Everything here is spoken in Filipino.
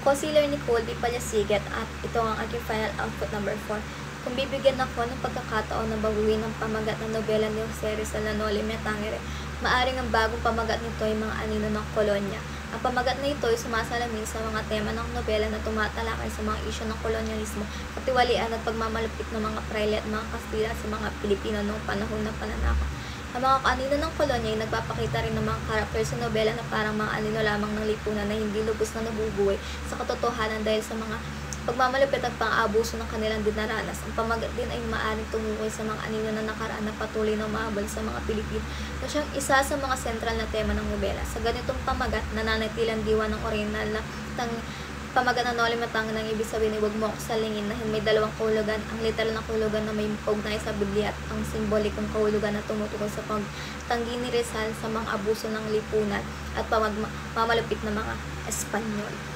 Ako si Nicole Di Palasigat at ito ang aking final output number 4. Kung bibigyan ako ng pagkakataon na baguhin ang pamagat ng nobela ni Jose Rizal na Noli Me Tangere, maaring ang bagong pamagat nito ay mga anino ng kolonya. Ang pamagat na ito ay sumasalamin sa mga tema ng nobela na tumatalakay sa mga isyu ng kolonyalismo, katiwalian at pagmamalupit ng mga praile at mga Kastila sa mga Pilipino noong panahon ng pananakop. Ang mga kaanino ng kolonya ay nagpapakita rin ng mga karakter sa nobela na parang mga anino lamang ng lipunan na hindi lubos na nabubuhay sa katotohanan dahil sa mga pagmamalupit at pang-aabuso ng kanilang dinaranas. Ang pamagat din ay maaaring tumukoy sa mga anino na nakaraan na patuloy na umaabol sa mga Pilipino na siyang isa sa mga sentral na tema ng nobela. Sa ganitong pamagat, nananatilang diwa ng orihinal na pamagat na Noli Me Tangere nang ibig sabihin ay huwag mo ako salingin na may dalawang kahulugan, ang literal na kahulugan na may paugnay sa Biblia at ang simbolikong kahulugan na tumutukoy sa pagtanggi ni Rizal sa mga abuso ng lipunan at pamamalupit ng mga Espanyol.